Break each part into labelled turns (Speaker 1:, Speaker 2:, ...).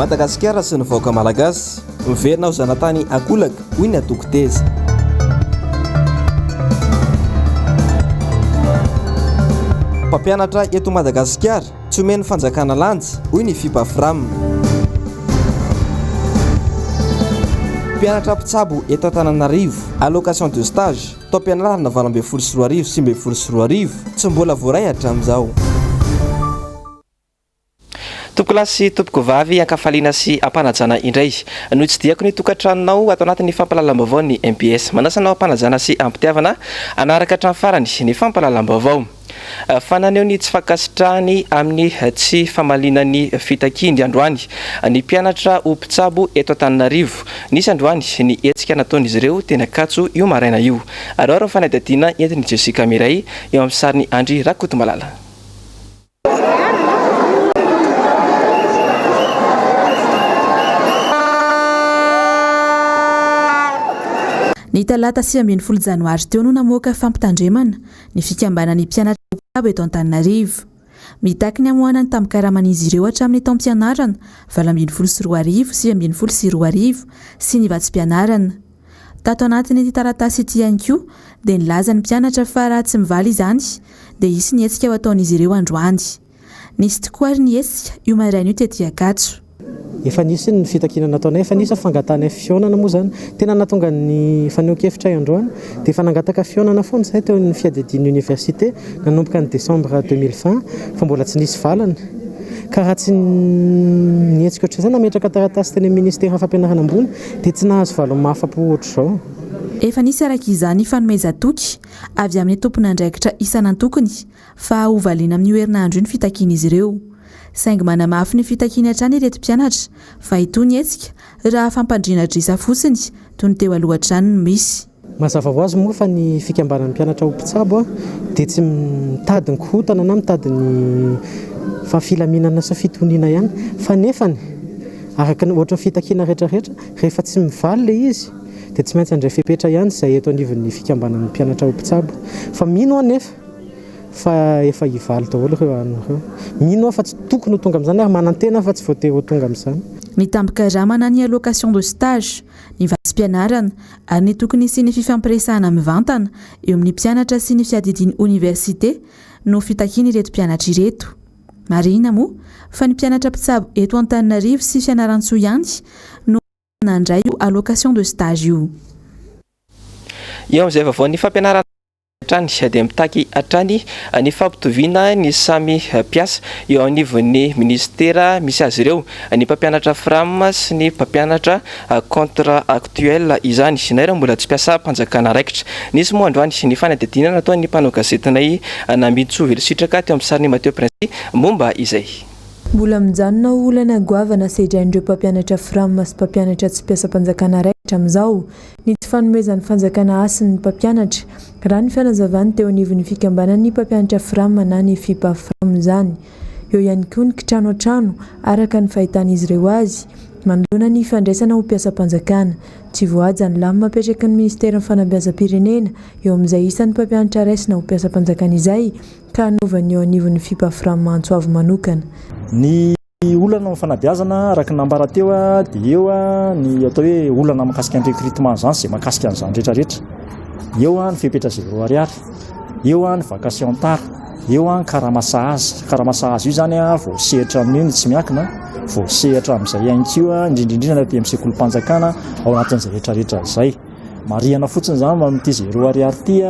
Speaker 1: Madagasikara sy ny vahoaka malagasy miverina ao zanatany akolaka hoy ny atoko teza. Mpampianatra eto Madagasikara tsy omeny fanjakana lanja hoy ny FIPAFRAM. Mpianatra mpitsabo eto Antananarivo allocation de stage tao am-pianarana 2024 sy 2025 tsy mbola voaray hatramin'izao.
Speaker 2: Tompoko lahy sy tompoko vavy ankafaliana sy ampanajana indray no tsy diako ny tokantranonao ato anatin'ny fampalalam-baovao ny MPS manasanao ampanajana sy ampitiavana anaraka hatramin'ny farany ny fampalalam-baovao. Fananeho ny tsy fakasitrahany amin'ny tsy famalinan'ny fitakiny androany ny mpianatra ho mpitsabo eto Antananarivo nisy androany ny hetsika nataon'izy ireo tena katso io maraina io. Ary ao fanadadiana entin'ny Jessica Miray eo amin'ny sariny Andry Rakotomalala.
Speaker 3: Ny talata 20 Janoary teo no namoaka fampitandremana ny fikambanan'ny mpianatra mpitsabo eto Antananarivo. Mitaky ny amoahana ny tamokaraman'izy ireo hatramin'ny taom-pianarana 2024 sy 2025 sy ny vatsim-pianarana. Tato anatin'ity taratasy ity ihany koa dia nilaza ny mpianatra fa raha tsy mivaly izany dia hisy ny hetsika ho ataon'izy ireo androany. Nisy tokoa ary ny hetsika io maraina io tetỳ Ankatso.
Speaker 4: Efa nisy ny fitakina nataonay, efa nisy fangatana fionana moa zany tena natonga ny faneho-kevitra androany dia efa nangataka fionana foana zahay teo ny fiadidin'ny université nanomboka ny décembre 2020 fa mbola tsy nisy valana ka raha tsy nihetsika ohatr'izay nametraka taratasy teny amin'ny ministera fampianarana ambony dia tsy nahazo valo mahafa-po ohatr'izao.
Speaker 3: Efa nisy araka izany fanomezan-toky avy amin'ny tompon'andraikitra isan'antokony fa hovaliana amin'ny herinandro ny fitakian'izy ireo. Saingy manamafy ny fitakiana hatrany ireto mpianatra fa itony hetsika raha fampandriana drisa fotsiny toy ny teo aloha hatrany no misy.
Speaker 4: Mazava ho azy moa fa ny fikambanan'ny mpianatra ho mpitsabo dia tsy mitady ny kotana na mitady ny fahafilaminana sy fitoniana ihany fa nefany araka ny ohatran'ny fitakiana rehetrarehetra rehefa tsy mivaly ilay izy dia tsy maintsy andray fepetra ihany izay eto anivon'ny fikambanan'ny mpianatra ho mpitsabo fa mino anefa fa efa hivaly daholo ireo an'ireo. Mino fa tsy tokony ho tonga amin'izany ary manantena fa tsy voatery ho tonga amin'izany.
Speaker 3: Ny tambon-karamana ny allocation de stage, ny vatsim-pianarana ary ny tokony sy ny fifampiresahana mivantana eo amin'ny mpianatra sy ny fiadidin'ny université no fitakiana ireto mpianatra ireto. Marina moa fa ny mpianatra mpitsabo eto Antananarivo sy Fianaratsoa ihany no nandray io allocation de stage io.
Speaker 2: Eo amin'izay vaovao ny fampianarana trany dia mitaky hatrany ny fampitoviana ny samy mpiasa eo anivon'ny ministera misy azy ireo ny mpampianatra FRAM sy ny mpampianatra contrat actuel izany naira mbola tsy mpiasa mpanjakana raikitra. Nisy moa androany ny fanadidinana nataon'ny mpanao gazetinay Nambintsovely Sitraka teo amin'ny sariny Mateo Prince momba izay.
Speaker 5: Mbola mijanona olana goavana sedrain'ireo mpampianatra FRAM sy mpampianatra tsy mpiasa mpanjakana raikitra amin'izao ny tsy fanomezan'ny fanjakana asin'ny mpampianatra raha ny fianazavany teo anivon'ny fikambanan'ny mpampianatra FRAM na ny FIPAFRAM izany. Eo ihany koa ny kitrano an-trano araka ny fahitan'izy ireo azy manoloana ny fandraisana ho mpiasa-mpanjakana. Tsy voaja ny lamy mapetraka ny ministera ny fanabeazam-pirenena eo amin'izay isan'ny mpampianatra raisina ho mpiasa-mpanjakana izay ka hanaovany eo anivon'ny FIPAFRAM Antsoavo manokana.
Speaker 6: Ny olana amin'ny fanabeazana araka nambara teo dia eo ny atao hoe olana makasika ny recrutement izany izay makasika an'izany rehetrarehetra. Eo ny fepetra 0 ariary, eo ny vacation tara, eo ny karamasahazy io zany vao sehatra amin'io ny tsy miakina vao sehatra amin'izay ihany koa indrindrindrina atỳ amin'ny sekolim-panjakana ao anatin'izay rehetrarehetra izay. Marihana fotsiny zany amin'ity 0 ariary ity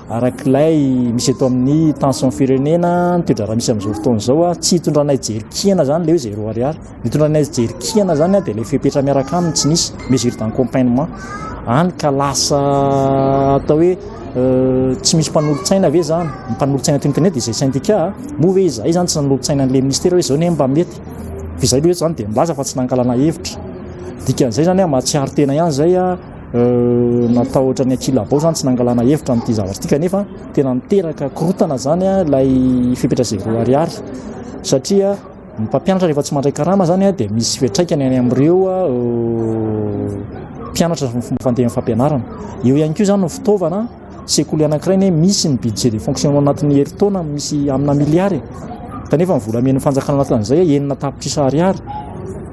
Speaker 6: arak'ilay misy eto amin'ny tension firenena toedra raha misy amin'izao fotoana izao tsy hitondranay jerikihana zany le hoe 0 ariary. Hitondranay jerikihana zany dia ilay fepetra miaraka aminy tsy nisy mesure d'accompagnement any ka lasa atao hoe tsy misy mpanolontsaina ve zany mpanolontsaina toy ny tenety izay syndicat moa ve izay zany tsy nanolontsaina an'ilay ministera hoe zao ne mba mety fizay loha zany dia milaza fa tsy nankalana hevitra dikan'izay zany mahatsiaro tena ihany zay natao ohatra ny akilabao zany tsy nangalana hevitra amin'ity zavatra ity kanefa tena niteraka korotana zany ilay fepetra 0 ariary satria ny mpampianatra rehefa tsy mandray karama zany dia misy fiatraikany any amin'ireo mpianatra fandeha fampianarana. Eo ihany koa zany ny fitaovana sekoly anankiray ne misy ny budget de fonctionnement anatin'ny herintaona misy amina miliary kanefa ny volamena fanjakana anatin'izay enina tapitrisa ariary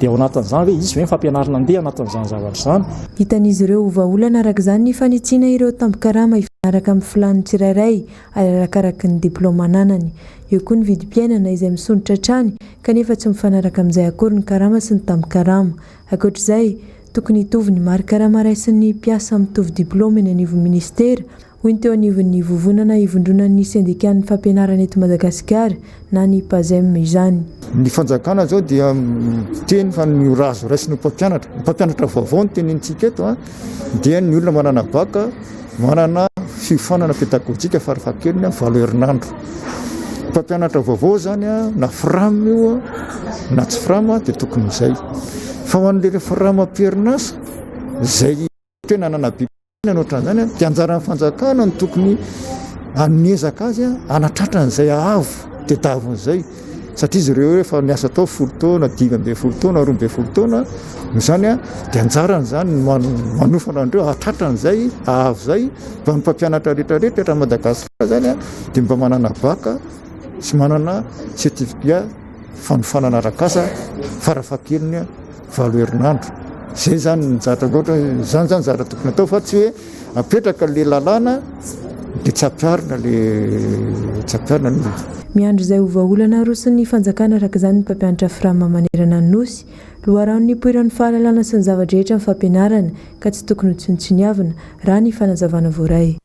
Speaker 6: dia ao anatin'izany hoe izy hoe fampianarana andeha anatin'izany zavatra izany.
Speaker 5: Hitan'izy ireo vaolana araka izany ny fanitsiana ireo tambi-karama ifanaraka amin'ny filany tsirairay ary arakaraka ny diploma ananany. Eo koa ny vidim-piainana izay misondrotra hatrany kanefa tsy mifanaraka amin'izay akory ny karama sy ny tambi-karama. Ankoatr'izay, tokony hitovy ny mari-karama raisin'ny mpiasa mitovy diploma eny anivon'ny ministera hoy ny teo anivon'ny vovonana ivondronan'ny sendikan'ny fampianarana eto Madagasikara na ny PAZEM izany.
Speaker 7: Ny fanjakana zao dia teny fa ny razo raisin'ny mpampianatra vaovao ny tenintsika eto dia ny olona manana baka manana fifanana pedagojika farafahakeliny valo herinandro. Mpampianatra vaovao zany na frama io na tsy frama dia tokony izay. Fa ho an'le frama perinasa izay tena nanana bibina ohatran'izany dia anjaran'ny fanjakana ny tokony anezaka azy anatratrany avo dia davon'izay. Satria izy ireo efa niasa tao 10 taona, 12 taona, 12 taona izany dia anjarany zany manofana andreo atratran'izay avo zay mba ny mpampianatra rehetrarehetra eto Madagasikara zany dia mba manana baka sy manana sertifika fanofanana arak'asa farafahakeliny 7 herinandro. Zay zany ny zatra loatra zany zatra tokony atao fa tsy hoe apetraka le lalàna dia tsy ampiarina ny
Speaker 5: miandro izay ho vaolana rosin'ny fanjakana araka izany ny mpampianatra frama manerana ny nosy loharano ny poiran'ny fahalalana sy ny zavadrehetra amin'ny fampianarana ka tsy tokony ho tsinotsiniavana raha ny fanazavana voaray.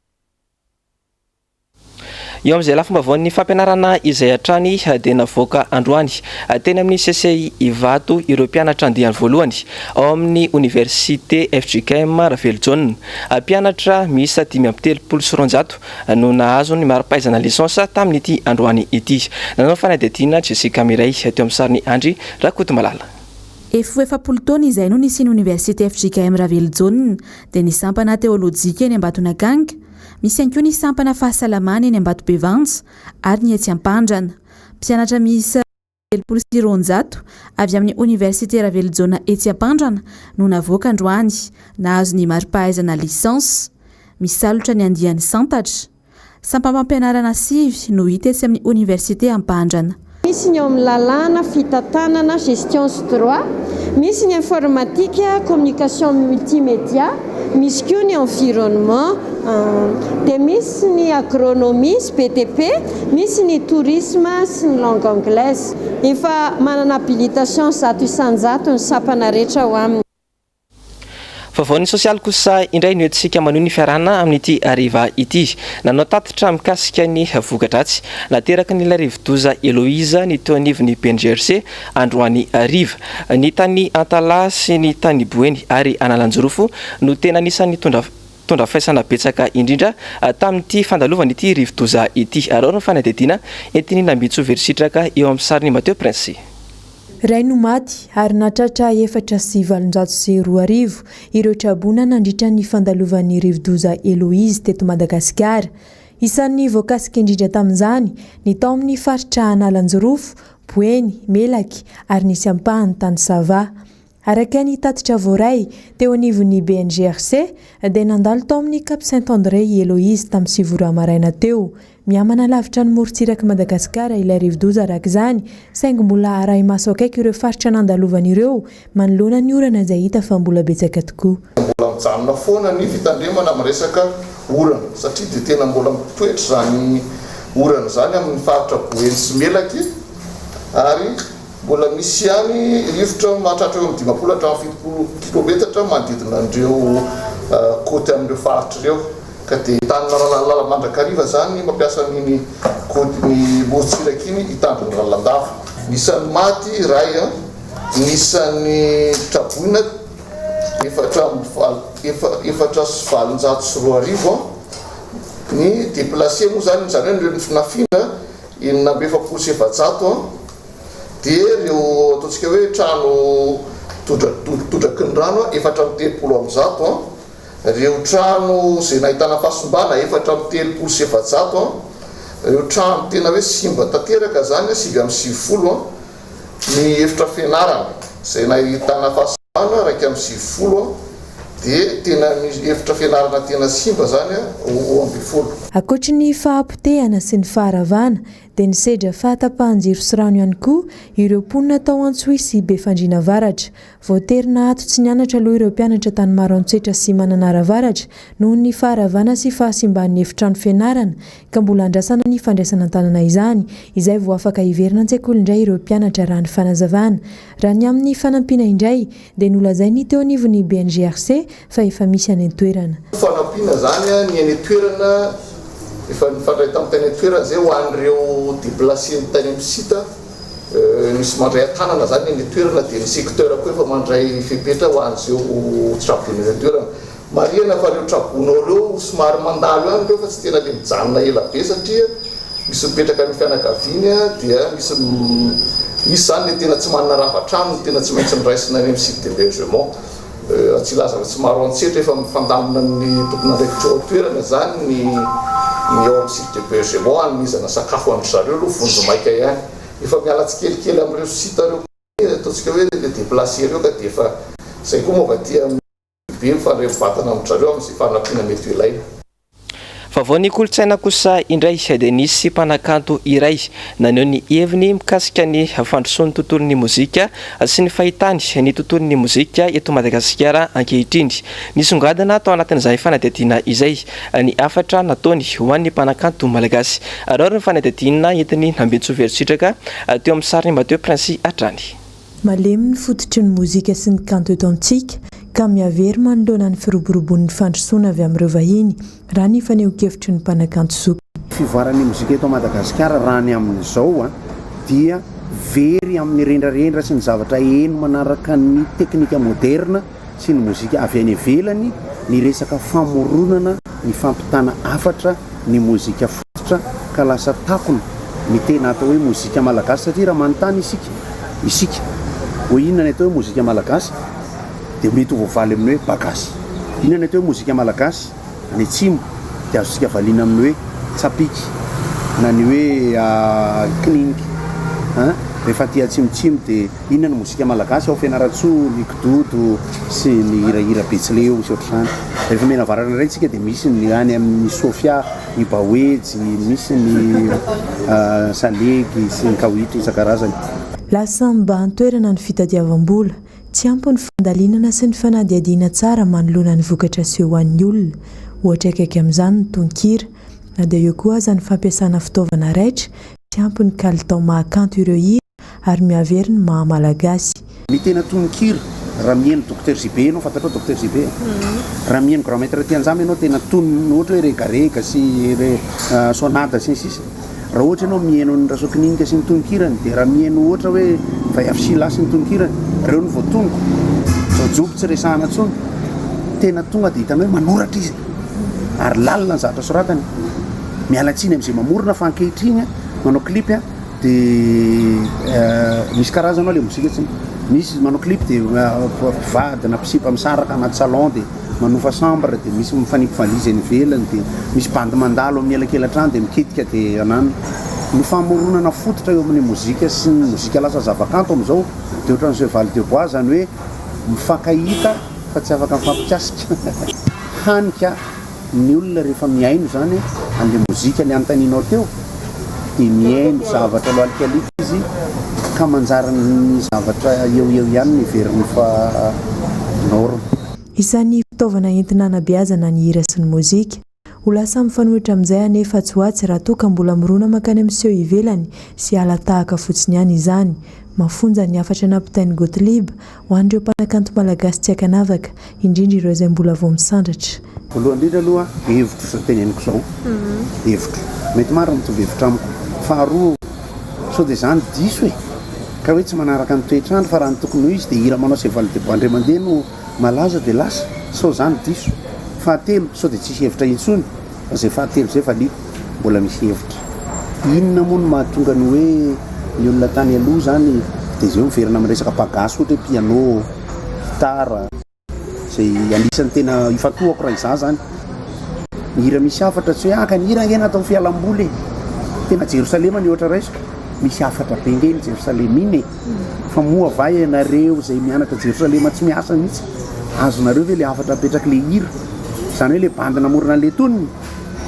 Speaker 2: Eo amin'izay lafim-baovany fampianarana izay hatrany dia navoaka androany teny amin'ny CCI Ivato ireo mpianatra andiany voalohany ao amin'ny Université FJKM Raveljon. Mpianatra miisa 530 no nahazo ny mari-pahaizana lisansa tamin'ity androany ity. Nanao fanadihadiana Jessica Miray teo amin'ny sariny Andry Rakotomalala.
Speaker 3: Efa 10 taona izay no nisy Université FJKM Raveljon dia nisampana teolojika eny Ambatonakanga. Misy ihany koa ny sampana fahasalamana eny Ambatobevanja ary ny etsy Ampandrana. Mpianatra miisa 700 avy amin'ny Université Raveljon etsy Ampandrana no navoaka androany nahazo ny mari-pahaizana lisansa misalotra ny andiany santatra. Sampam-pampianarana sivy no hita etsy amin'ny Université Ampandrana.
Speaker 8: Misy ny amin'ny lalàna fitantanana gestion sy droit, misy ny informatique communication multimédia, misy koa ny environnement, dia misy ny agronomie sy BTP, misy ny tourisme sy ny langue anglaise. Efa manana habilitation 100% ny sampana rehetra ho aminy.
Speaker 2: Vaovao ny sosialy kosa indray no entsika maneho ny fiarana amin'ity ariva ity. Nanao tatitra mikasika ny vokadratsy nateraky ny rivo-doza Eloiza ny teo anivon'ny PNGRC androany ariva. Ny tany Antala sy ny tany Boeny ary Analanjorofo no tena anisan'ny tondra faisana betsaka indrindra tamin'ity fandalovana ity rivo-doza ity. Ary ny fanadihadiana entiny NambitsoVersitraka eo amin'ny sariny Mateo Prince.
Speaker 5: Ray no maty ary natratra 4,720 ireo trabona nandritra ny fandalovan'ny rivo-doza Eloizy teto Madagasikara. Isan'ny voakasika indrindra tamin'izany ny tao amin'ny faritra Analanjorofo, Boeny, Melaky ary nisy ampahany tany Sava. Araka ny tatitra voaray teo anivon'ny BNGRC dia nandalo tao amin'ny Cap Saint-André Eloizy tamin'ny 7 maraina teo. Miamana lavitra ny morontsiraka Madagasikara ilay rivo-doza araka izany saingy mbola aray maso akaiky ireo faritra nandalovan'ireo manoloana ny orana izay hita fa mbola betsaka tokoa.
Speaker 9: Mbola mijanona foana ny fitandremana amin'ny resaka orana satria dia tena mbola mitoetra zany orana zany amin'ny faritra Boeny sy Melaky ary mbola misy ihany rivotra mahatratra eo amin'ny 10 hatramin'ny 70 kilometatra manodidina an'ireo côte amin'ireo faritra ireo. Ka dia tanana lalamandrakariva zany mampiasa ny morontsiraka iny hitandrony lalandava. Nisan'ny maty ray, nisan'ny traboina 4,720 ny déplacé moa zany zany hoe ny finafina 700 dia ireo ataontsika hoe trano todraky ny rano 430 ireo trano izay nahitana fahasombana 430 ireo trano tena hoe simba tanteraka zany 970 ny efitra fianarana izay nahitana fahasombana 170 dia tena efitra fianarana tena simba zany 20.
Speaker 5: Ankoatry ny fahampotehana sy ny faharavana dia nisedra fahatapahan-jiro sy rano ihany koa ireo mponina tao Antsohy sy Befandriana Varatra. Voaterina ato tsy nianatra aloha ireo mpianatra tany maro Antsetra sy Mananara Varatra noho ny faharavana sy fahasimban'ny efitrano fianarana ka mbola andrasana ny fandraisana an-tanana izany izay vao afaka hiverina an-tsekoly indray ireo mpianatra raha ny fanazavana. Raha ny amin'ny fanampiana indray dia nolazainy teo anivon'ny BNGRC fa efa misy any an-toerana.
Speaker 9: Fanampiana zany ny any an-toerana efa nifandray tamin'ny tany an-toerana zay ho an'ireo déplacé ny tany amin'ny sita misy mandray an-tanana zany ny toerana dia ny secteur koa efa mandray fepetra ho an'izao trabony ny toerana. Marihana fa reo trabonao reo somary mandalo ihany reo fa tsy tena le mijanona ela be satria misy mipetraka amin'ny fianakaviany dia misy zany le tena tsy manana rava-trano tena tsy maintsy miraisina any amin'ny site d'hébergement. Atsilaza tsy maro Antsetra efa mifandamina ny tompona andraikitra ao toerana zany ny ao amin'ny site d'hébergement anomizana sakafo amin'ny zareo aloha vonjo maika ihany. Efa miala tsikelikely amin'ireo site reo ataontsika hoe le déplacé reo ka dia efa izay koa moa vaty be mifandray mivatana amin'ny zareo amin'izay fanampiana mety ilaina.
Speaker 2: Vaovao ny kolotsaina kosa indray dia nisy mpanakanto iray naneho ny heviny mikasika ny fandrosoan'ny tontolon'ny mozika sy ny fahitany ny tontolon'ny mozika eto Madagasikara ankehitriny. Nisongadina tao anatin'izay fanadihadiana izay ny afatra nataony ho an'ny mpanakanto malagasy. Ary ny fanadihadiana entiny Nambentsoa-Verisitraka teo amin'ny sariny Mateo Prince Atrany.
Speaker 5: Malemy ny fototry ny mozika sy ny kanto eto amintsika ka miavery manoloana ny firoborobon'ny fandrosoana avy amin'ireo vahiny raha ny faneho-kevitry ny mpanakanto zoky.
Speaker 10: Fivoaran'ny mozika eto Madagasikara raha ny amin'izao dia very amin'ny rendrarendra sy ny zavatra eno manaraka ny teknika moderna sy ny mozika avy any ivelany, ny resaka famoronana, ny fampitana afatra ny mozika fototra ka lasa takona ny tena atao hoe mozika malagasy satria raha manontany isika ho inona ny atao hoe mozika malagasy dia mety voavaly amin'ny hoe bagasy. Inona ny atao hoe mozika malagasy any atsimo dia azontsika valiana amin'ny hoe tsapiky na ny hoe kningy. Rehefa aty atsimotsimo dia inona ny mozika malagasy ao Fianaratsoa, ny kidodo sy ny hirahira betsileo sy ohatr'izany. Rehefa mena varana iray tsika dia misy ny any amin'ny Sofia, ny baoejy, misy ny salegy sy ny kawitry isan-karazany.
Speaker 5: Lasa mba antoerana ny fitadiavam-bola, tsy ampy ny fandalinana sy ny fanadihadiana tsara manoloana ny vokatra sy eo an'ny olona. Ohatra akaiky amin'izany ny tonkira, na dia eo koa aza ny fampiasana fitaovana raitra, tsy ampy ny kalitao mahakanto ireo hira ary miavery ny maha-malagasy.
Speaker 10: Ny tena tonkira raha mihaino Dr JB ianao, fantatrao Dr JB? Raha mihaino Grand Maître Tianjamy ianao tena tonony ohatra hoe regarega sy sonata sy ny sisa. Raha ohatra ianao mihaino ny rasokininga sy ny tonkirany dia raha mihaino ohatra hoe vaiafisila sy ny tonkirany, reo ny voatongo jojobo tsy resahana tsony, tena tonga dia hitanao hoe manoratra izy ary lalina ny zavatra soratany. Mialatsiny amin'izay mamorona fa ankehitriny manao clip dia misy karazana le mozika tsy misy manao clip dia vady na pisipa misaraka anaty salon dia manofa chambre dia misy mifanipivalizy any ivelany dia misy bandy mandalo amin'ny elakelan-trano dia mikitika dia anano. Ny famoronana fototra eo amin'ny mozika sy ny mozika lasa zavakanto amin'izao dia ohatran'izay Valy de Bois zany hoe mifankahita fa tsy afaka mifampikasika. Hanika ny olona rehefa miaino zany an'ilay mozika ny anontanianao teo dia miaino zavatra loalikalika izy ka manjara ny zavatra eo ihany ny veriny fa norme.
Speaker 5: Isan'ny fitaovana entina hanabeazana ny hira sy ny mozika. Ho lasa mifanohitra amin'izay anefa tsy hoatsy raha toa ka mbola mirona makany amin'seho ivelany sy ala tahaka fotsiny ihany izany. Mafonja ny afatra nampitainy Gottlieb ho an'ireo mpanakanto malagasy tsy ankanavaka, indrindra ireo izay mbola vao misandratra.
Speaker 10: Voalohany indrindra aloha hevitro izay teneniko izao. Hevitro. Mety maro mitovy hevitra amiko. Faharoa sao dia izany diso e. Ka hoe tsy manaraka ny toetrandro fa raha ny tokony ho izy dia hira manao izay Valy de Bois indray mandeha no malaza dia lasa. Sao izany diso. Fahatelo sao dia tsisy hevitra intsony. Izay fahatelo izay valiko mbola misy hevitra. Inona moa no mahatonga ny hoe ny olona tany aloha zany dia izay miverina amin'ny resaka bagasy ohatra hoe piano, gitara izay anisan'ny tena ifatoako raha izah zany. Ny hira misy afatra tsy hoe ka ny hira ngena atao fialam-boly e. Tena Jerosalema ny ohatra raisiko. Misy afatra be ngeny Jerosalema iny e. Fa moa vai ianareo izay mianatra Jerosalema tsy miasa mihitsy. Azonareo ve le afatra apetraka le hira? Zany hoe le bandy namorona an'le tonony,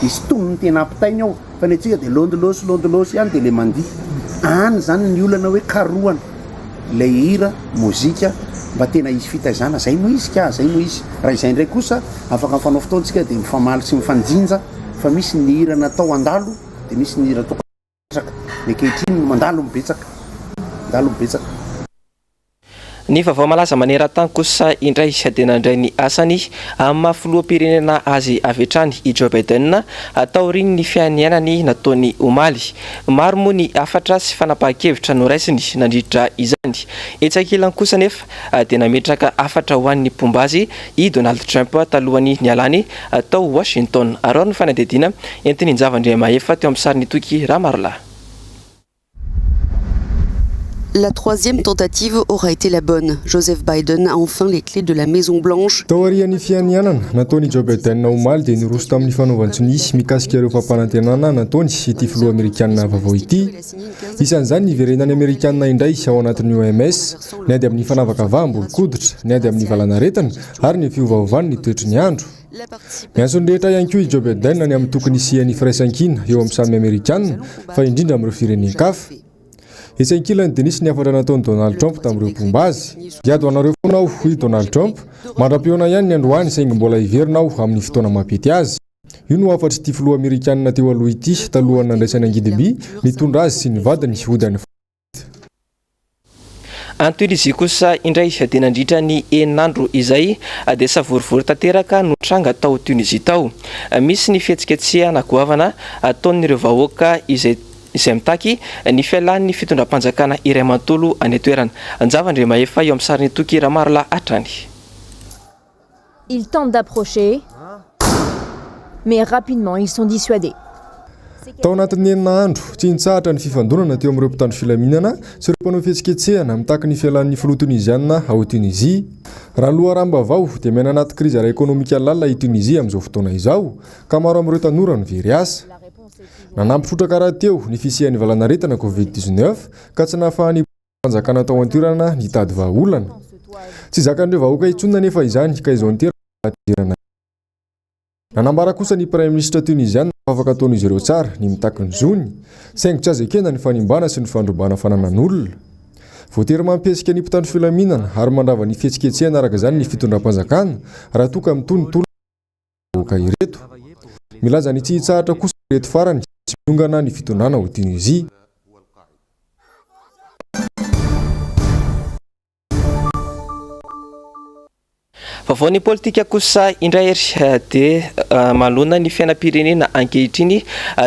Speaker 10: isy tonony tena ampitainy ao fa ny antsika dia londolosy ihany dia le mandihy any zany ny olana hoe karohana lay hira mozika mba tena izy fitaizana zay moa izy ka zay moa izy raha izay ndray kosa afaka mifanao fotoantsika dia mifamaly sy mifanjinja fa misy ny hira natao andalo dia misy ny hira toko ny ankehitriny mandalo mibetsaka
Speaker 2: ny vaovao malaza maneran-tany kosa indray dia nandray ny asany amin'ny mahafiloam-pirenena azy avy hatrany i Joe Biden taoriny ny fianianany nataony omaly. Maro moa ny afatra sy fanapahan-kevitra noraisiny nandritra izany. Etsakilany kosa nefa dia nametraka afatra ho an'ny mpombazy i Donald Trump talohany nialany tao Washington. Ary ny fanadidina entiny Njavandriamaefa teo amin'ny sariny toky Ramarla.
Speaker 11: La troisième tentative aura été la bonne. Joseph Biden a enfin les clés de la Maison Blanche.
Speaker 12: Taorian'ny fianianana nataony Joe Biden omaly dia niroso tamin'ny fanaovantsiny mikasika ireo fampanantenana nataony ity filoha Amerikanina vaovao ity. Isan'izany ny verenany Amerikanina indray ao anatin'ny OMS, ny ady amin'ny fanavaka vaham-bolokoditra, ny ady amin'ny valanaretana ary ny fiovaovany ny toetry ny andro. Miantsony rehetra ihany koa i Joe Biden any amin'ny tokony isian'ny firaisan-kina eo amin'ny samy Amerikanina fa indrindra amin'ireo firenen-kafa. Isan-kilany dia nisy ny afatra nataony Donald Trump tamin'ireo mpombazy. Diado anareo foana aho hoy Donald Trump, mandram-peona ihany ny androany saingy mbola iverina aho amin'ny fotoana mampety azy. Io no afatry ity filoha Amerikanina teo aloha ity talohany nandraisany angidim-by mitondra azy sy ny vadiny hody any
Speaker 2: Antohizy kosa indray dia nandritra ny eninandro izay dia savorivory tanteraka no tranga tao Tunisie tao. Misy ny fihetsiketsehana goavana ataon'ireo vahoaka izay mitaky ny fialan'ny fitondram-panjakana iray manontolo any atoerana. Njavandriamaefa eo amin'ny sariny toky Ramarla hatrany.
Speaker 13: Ils tentent d'approcher, mais rapidement ils sont dissuadés.
Speaker 12: Tao anatin'ny enina andro tsy nitsahatra ny fifandonana teo amin'ireo mpitandro filaminana sy ireo mpanao fihetsiketsehana mitaky ny fialan'ny filoha Tunisiana ao Tunisie. Raha loharamba avao dia miaina anaty krizy ara-ekônomika lalina i Tunisie amin'izao fotoana izao ka maro amin'ireo tanora no very asa. Nanampitrotra karaha teo ny fisian'ny valanaretana COVID-19 ka tsy nahafahan'ny fanjakana tao an-toerana nitady vahaolana. Tsy zakan'ireo vahoaka intsonina nefa izany ka izao niterana. Nanambara kosa ny Prime Ministre Tunisiana afaka ataon'izy ireo tsara ny mitaky ny zony, saingy tsy azo ekena ny fanimbana sy ny fandrobana fananan'olona. Voatery mampiesika ny mpitandro filaminana ary mandrava ny fihetsiketsehana araka izany ny fitondram-panjakana raha toka mitonitolo vahoaka ireto. Milaza ny tsy hitsahatra kosa ireto farany tsy miongana ny fitondrana ao Tunisie.
Speaker 2: Vaovao ny politika kosa indray dia malona ny fiainam-pirenena ankehitriny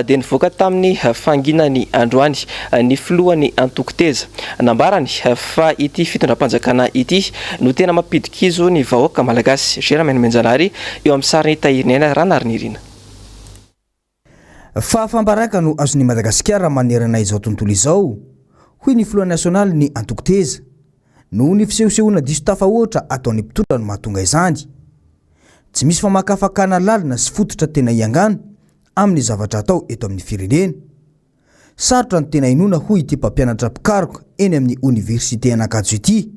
Speaker 2: dia nivoaka tamin'ny fanginany androany ny filohany antoko-teza. Nambarany fa ity fitondram-panjakana ity no tena mampidikizo ny vahoaka malagasy. Janoary eo amin'ny sariny tahirinena Ranarnirina.
Speaker 14: Fahambaraka no azon'ny Madagasikara manerana izao tontolo izao, hoy ny filoha nasionaly ny antoko-teza. Noho ny fisehosehoana diso tafahoatra ataon'ny mpitondra no mahatonga izany. Tsy misy famakafakana lalina sy fototra tena iangana amin'ny zavatra atao eto amin'ny firenena. Sarotra ny tena inona hoy ity mpampianatra mpikaroka eny amin'ny université an'Ankatso ity,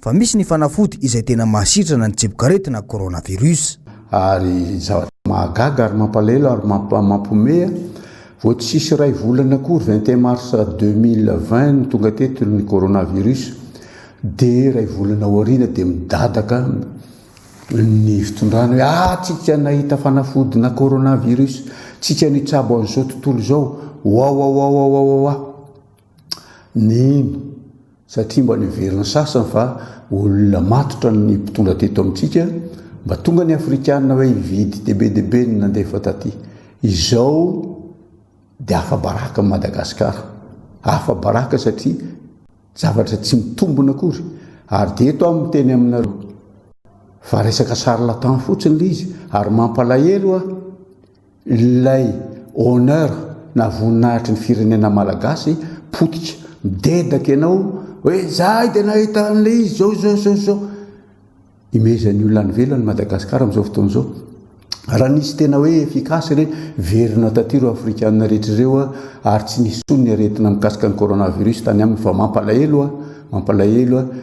Speaker 14: fa misy ny fanafody izay tena mahasitrana ny tsebokaretina coronavirus.
Speaker 10: Ary zavatra mahagaga ary mampalahelo ary mampomea vao tsisy ray volana akory 21 mars 2020 tonga teto ny coronavirus dia ray volana aoriana dia midadaka ny fitondrana hoe tsika nahita fanafody na coronavirus, tsika nitsabo an'izao tontolo izao. Nino satria mba niverina sasany fa olona matotra ny mpitondra teto amintsika mba tonga ny Afrikanina hoe hividy debe ny nandefa taty. Izao dia afa-baraka Madagasikara, afa-baraka satria zavatra tsy mitombona akory. Ary deto amin'ny teny aminareo fa resaka charlatan fotsiny le izy, ary mampalahelo ilay honneur na voninahitry ny firenena malagasy potika midedaka ianao hoe zahay dia nahita an'le izy zao. Imezan'ny olona any velany Madagasikara amin'izao fotoana izao. Raha nisy tena hoe efikasy re verina tatiro Afrikanina rehetra ireo ary tsy nisy ny aretina mikasika ny coronavirus tany aminy, fa mampalahelo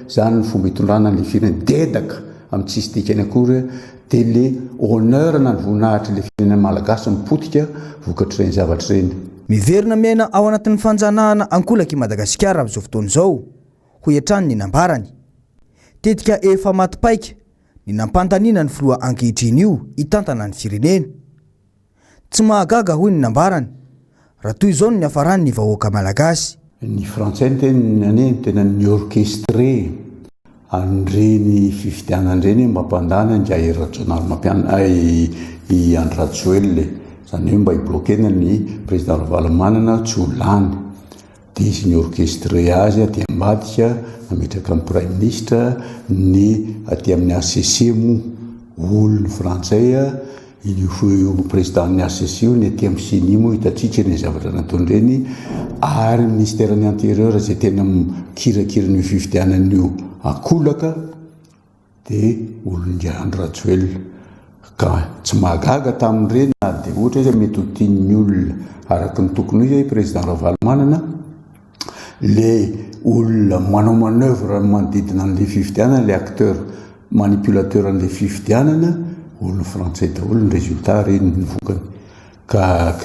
Speaker 10: zany ny fomba hitondrana ny firenena dedaka amin'ny tsisy dikany akory dia le honneur na ny voninahitra le firenena malagasy mipotika vokatr'ireny zavatra ireny.
Speaker 14: Miverina miaina ao anatin'ny fanjanahana ankolaky Madagasikara amin'izao fotoana izao, ho hiatrany ny nambarany. Tetika efa matipaika ny nampantaniana ny filoha ankehitriny io hitantana ny firenena. Tsy mahagaga hoy ny nambarany, raha toy izao ny hafarany ny vahoaka malagasy.
Speaker 10: Ny frantsay tena ny orchestré an'ireny fifidianan'ireny mampandana nga i Andry Rajoelina, zany hoe mba hiblokena ny président Ravalomanana tsy ho lany. Dia izy ny orchestré azy dia ambadika nametraka amin'ny prime ministre ny aty amin'ny ACC moa olony frantsay io président ny ACC io ny aty amin'ny CENI moa hitatritra ny zavatra nataon'ireny, ary ministère ny intérieur zay tena mikirakirany fifidianan'io akolaka dia olony Andry Rajoelina. Ka tsy mahagaga tamin'ireny na dia ohatra izy mety ho tian'ny olona araka ny tokony izy président Ravalomanana le olona manao manœuvre manodidina an'ilay fifidianana, le acteur manipulateur an'ilay fifidianana olona frantsay daholo ny résultat reny ny vokany. Ka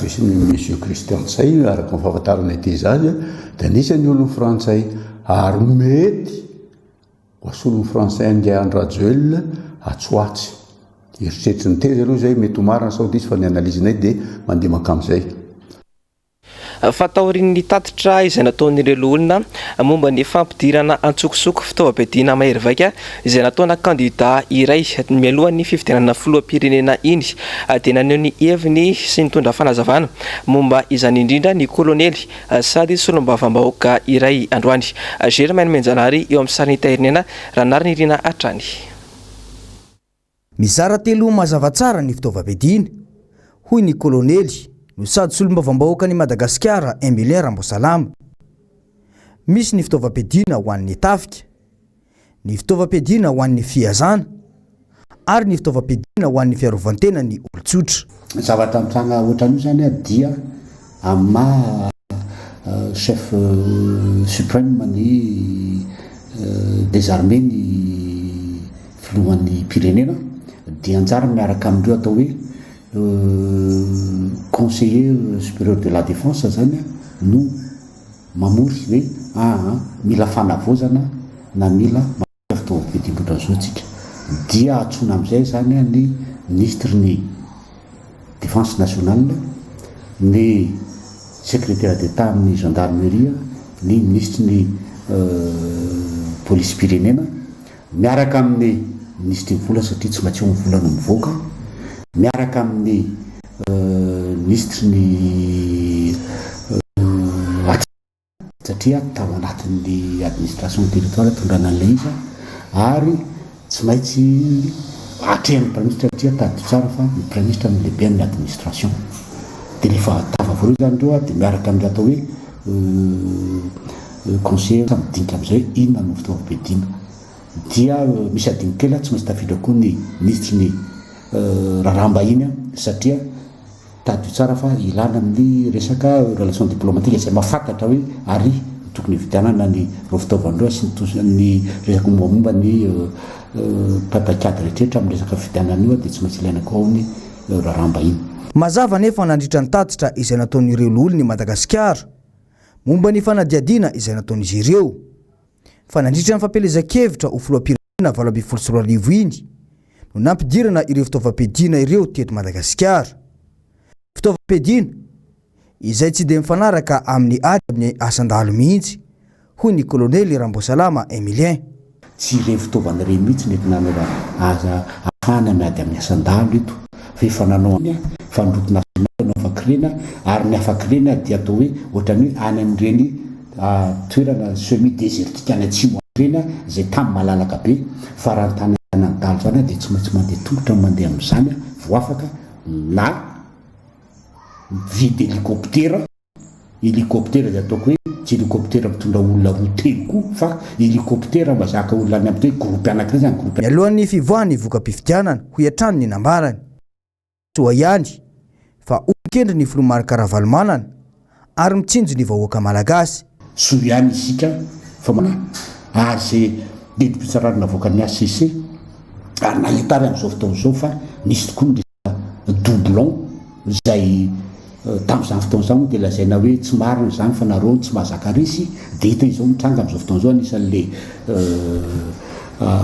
Speaker 10: monsieur Christian Say araka ny fahafantarana ity zazy dia anisan'ny olona frantsay, ary mety ho asolon'ny frantsay an'ilay Andry Rajoelina atsoatsy. Eritreritry ny teza aloha zay mety ho marina sao diso fa ny analizinay dia mandeha makamin'izay.
Speaker 2: Fatahorin'ny tatitra izay nataon'ireo olona momba ny fampidirana antsokosoko fitaovam-piadiana mahery vaika izay nataona candidat iray mialohan'ny fifidianana filoham-pirenena iny, dia naneho ny heviny sy nitondra fanazavana momba izany indrindra ny kolonely sady solombavambahoaka iray androany. Janoary Janoary eo amin'ny sariny tahirinena raha nary nirina hatrany.
Speaker 14: Mizara telo mazava tsara ny fitaovam-piadiana hoy ny kolonely no sady solombavambahoaka ny Madagasikara Mbs Alakamisy. Misy ny fitaovam-piadiana ho an'ny tafika, ny fitaovam-piadiana ho an'ny fiazana, ary ny fitaovam-piadiana ho an'ny fiarovantena ny olon-tsotra.
Speaker 10: Zavatra mitranga ohatran'io zany dia ama chef suprême ny des armées ny filohan'ny pirenena dia anjara miaraka amin'ireo atao hoe conseiller supérieur de la défense zany no mamory hoe mila fanavozana na mila fitaovam-piadiana zao tsika, dia atsona amin'izay zany ny ministre ny défense nationale, ny secrétaire d'état amin'ny gendarmerie, ny ministre ny police pirenena miaraka amin'ny ministre ny vola satria tsy maintsy volana mivoaka, miaraka amin'ny ministre ny satria tao anatin'ny administration territoire tondrana an'ilay izy, ary tsy maintsy atrehan'ny prime ministre satria tady tsara fa ny prime ministre amin'ny lehibe amin'ny administration. Dia rehefa tavavory zany reo dia miaraka amin'ny atao hoe conseiller midinika amin'izay inona no fitaovam-piadiana, dia misy adiny kely tsy maintsy tafiditra koa ny ministre ny raramba iny satria tady tsara fa ilana amin'ny resaka relation diplomatique izay mahafantatra hoe ary tokony hividianana ny ro fitaovan'ireo sy ny resaka mombamomba ny patakady rehetrarehetra amin'ny resaka fividianana io dia tsy maintsy ilaina koa ao ny raramba iny.
Speaker 14: Mazava nefa nandritra ny tatitra izay nataon'ireo olona Madagasikara momba ny fanadiadiana izay nataon'izy ireo, fa nandritra ny fampelezan-kevitra ho filoham-pirenena 2024 iny no nampidirana ireo fitaovam-piadiana ireo teto Madagasikara. Fitaovam-piadiana izay tsy dia mifanaraka amin'ny ady amin'ny asan-dalo mihitsy hoy ny kolonely Mbs Alakamisy.
Speaker 10: Tsy ireny fitaovana ireny mihitsy nety nanao aza ahafahana miady amin'ny asan-dalo ito, fa efa nanao fandroto nasional no afakirena, ary ny afakirena dia atao hoe ohatrany hoe any amin'ireny toerana semi désertique any atsimo rena zay tamin'ny malalaka be, fa raha tany anadalo zany dia tsy maintsy mandeha tongotra mandeha amin'izany vao afaka na vidy hélicoptère dia ataoko hoe tsy hélicoptère mitondra olona roa telo koa, fa hélicoptère mazaka olona any amin'ny hoe groupe anankiray zany groupe.
Speaker 14: Mialohan'ny fivoahany voka-pifidianana ho hiatrany ny nambarany soa ihany fa olon-kendry ny filomarika Ravalomanana ary mitsinjo ny vahoaka malagasy.
Speaker 10: Soa ihany isika fa ary zay dedim-pitsarana voaka ny ACC
Speaker 15: ary nahita ary amin'izao fotoana izao fa nisy tokoa ny doublon zay tamin'izany fotoana izany dia lazaina hoe tsy marina zany fa nareo tsy mahazaka risy dia hita izao mitranga amin'izao fotoana izao anisan'le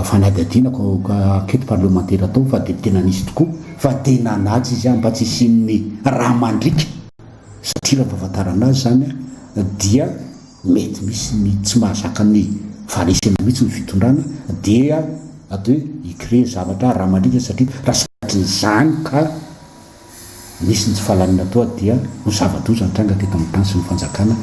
Speaker 15: fanadadinako enquête parlementaire atao fa dia tena nisy tokoa fa tena anatsy izy mba tsy isin'ny raha mandrika satria raha fahafantarana azy zany dia mety misy ny tsy mahazaka ny faharesena mihitsy ny fitondrana dia atao hoe icrée zavatra raha mandrika satria raha satry zany ka misy ny tsy fahalalana atao dia no zava-doza nitranga teto amin'ny tany sy ny fanjakana.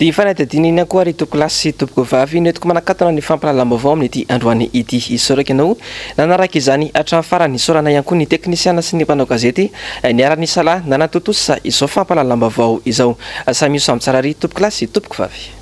Speaker 2: Dia fanadadiana iny koa ry tokolasy sy tompoko vavy netiko manakatana ny fampalalam-baovao amin'ity androany ity isaoraka ianao nanaraka izany hatramin'ny farany isaorana ihany koa ny teknisiana sy ny mpanao gazety niara-ny salahy nanatotosa izao fampalalam-baovao izao samy io samy tsara ry tompoko lasy sy tompoko vavy.